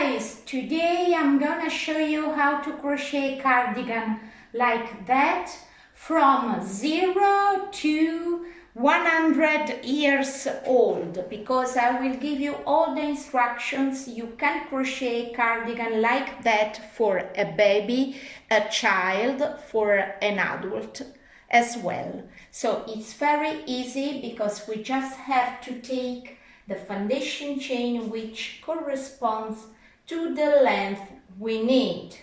guys, today I'm gonna show you how to crochet cardigan like that from 0 to 100 years old, because I will give you all the instructions. You can crochet cardigan like that for a baby, a child, for an adult as well. So it's very easy because we just have to take the foundation chain which corresponds to the length we need.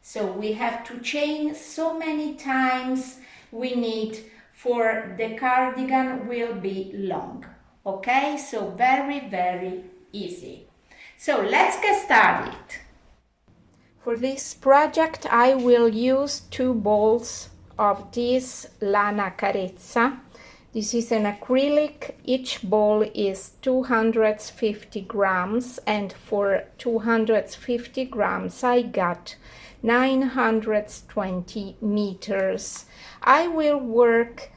So we have to chain so many times we need for the cardigan will be long. Okay, so very easy. So let's get started. For this project I will use 2 balls of this lana carezza. This is an acrylic. Each ball is 250 grams, and for 250 grams I got 920 meters. I will work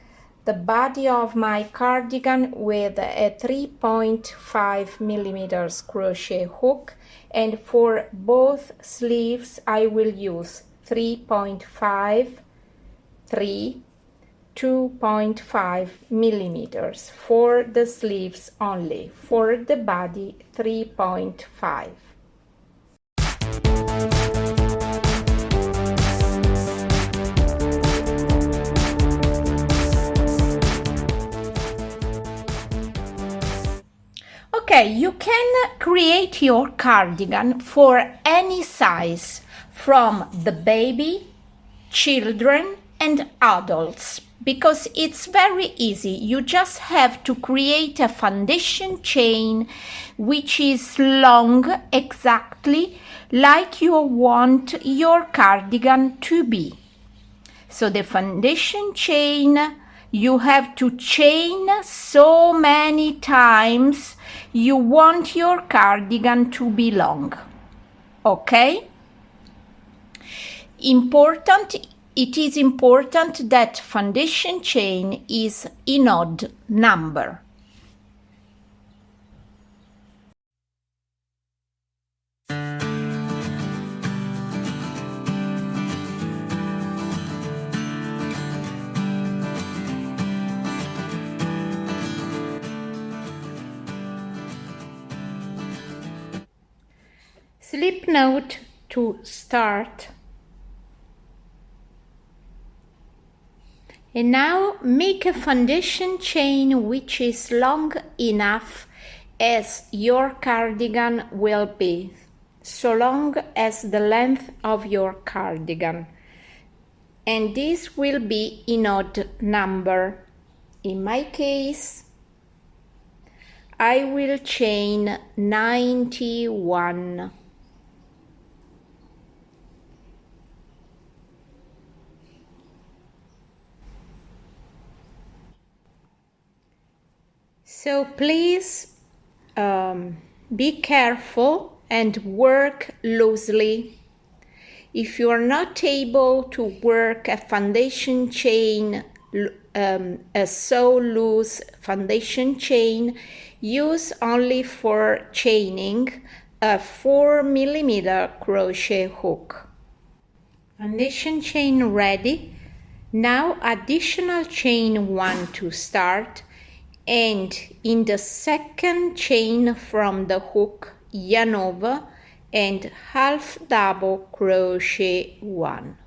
the body of my cardigan with a 3.5 millimeters crochet hook, and for both sleeves I will use 3.5, 3, 2.5 millimeters for the sleeves only. For the body 3.5. Okay, you can create your cardigan for any size, from the baby, children and adults, because it's very easy. You just have to create a foundation chain which is long exactly like you want your cardigan to be. So the foundation chain, you have to chain so many times you want your cardigan to be long. Okay? It is important that foundation chain is in odd number. Slip knot to start. And now make a foundation chain which is long enough as your cardigan will be, so long as the length of your cardigan. And this will be in odd number. In my case, I will chain 91. So please be careful and work loosely. If you are not able to work a foundation chain, a so loose foundation chain, use only for chaining a 4 millimeter crochet hook. Foundation chain ready. Now additional chain 1 to start, and in the second chain from the hook yarn over and half double crochet 1.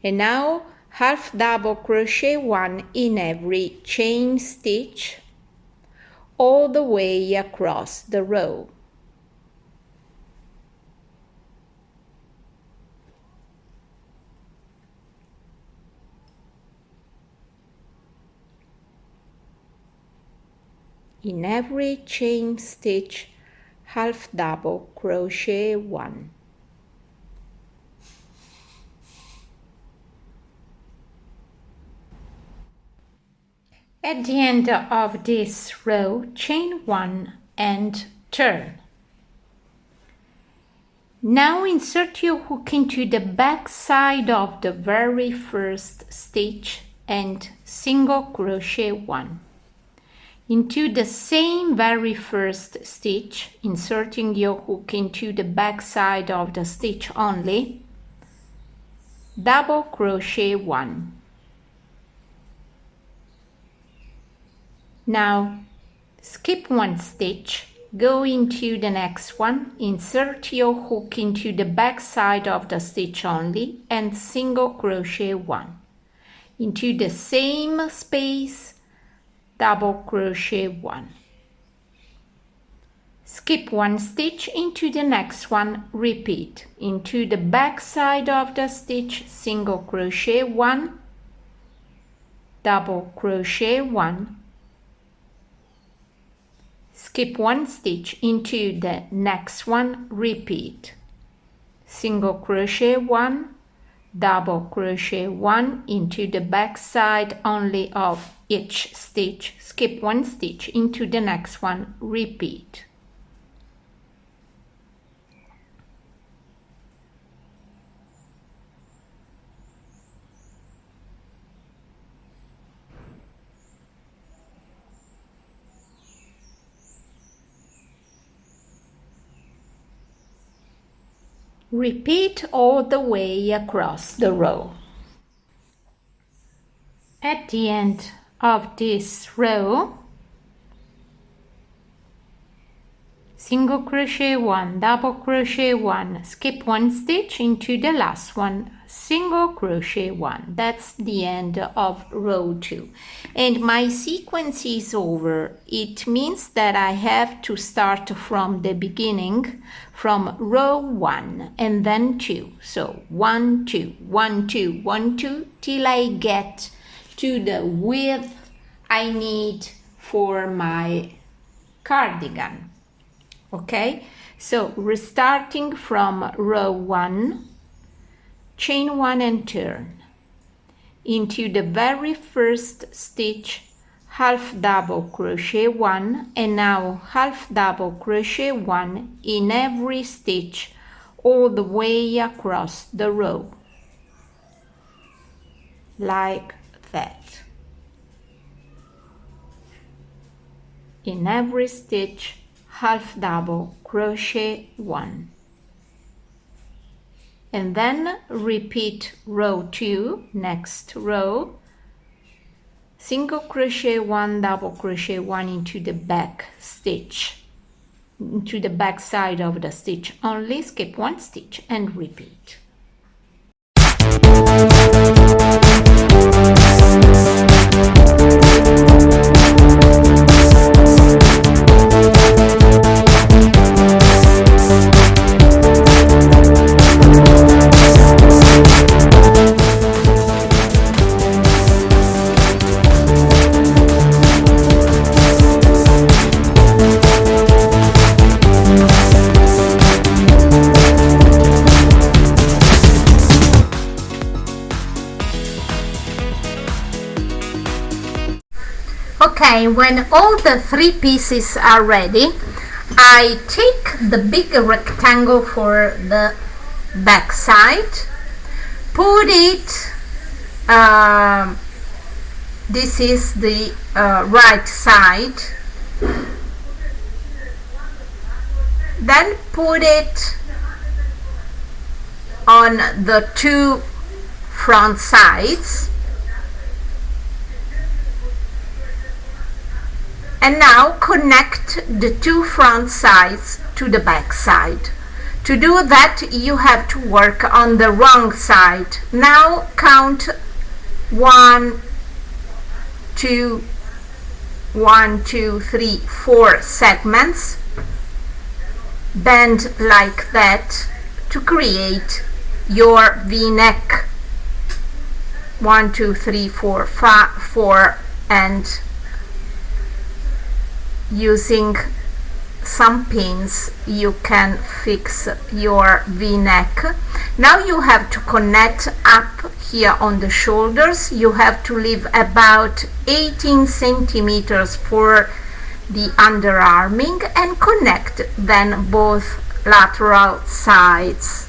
And now half double crochet 1 in every chain stitch all the way across the row. In every chain stitch, half double crochet 1. At the end of this row, chain 1 and turn. Now insert your hook into the back side of the very first stitch and single crochet 1. Into the same very first stitch, inserting your hook into the back side of the stitch only, double crochet 1. Now skip 1 stitch, go into the next one, insert your hook into the back side of the stitch only and single crochet 1. Into the same space, double crochet 1. Skip 1 stitch, into the next one, repeat. Into the back side of the stitch, single crochet 1, double crochet 1. Skip 1 stitch, into the next one, repeat. Single crochet 1, double crochet 1 into the back side only of each stitch, skip 1 stitch, into the next one, repeat. Repeat all the way across the row. At the end of this row, single crochet 1, double crochet 1, skip 1 stitch, into the last one, single crochet 1. That's the end of row 2. And my sequence is over. It means that I have to start from the beginning, from row 1 and then 2. So 1, 2, 1, 2, 1, 2, till I get to the width I need for my cardigan. Okay, so restarting from row 1, chain 1 and turn into the very first stitch, half double crochet 1, and now half double crochet 1 in every stitch all the way across the row, like that. In every stitch, half double crochet 1, and then repeat row 2, next row, single crochet 1, double crochet 1 into the back stitch, into the back side of the stitch only, skip 1 stitch and repeat. Okay, when all the 3 pieces are ready, I take the big rectangle for the back side, put it, this is the right side, then put it on the 2 front sides, and now connect the 2 front sides to the back side. To do that, you have to work on the wrong side. Now count 1, 2, 1, 2, 3, 4 segments. Bend like that to create your V-neck. 1, 2, 3, 4, 5, 4, and using some pins you can fix your V-neck. Now you have to connect up here on the shoulders. You have to leave about 18 centimeters for the underarming and connect then both lateral sides.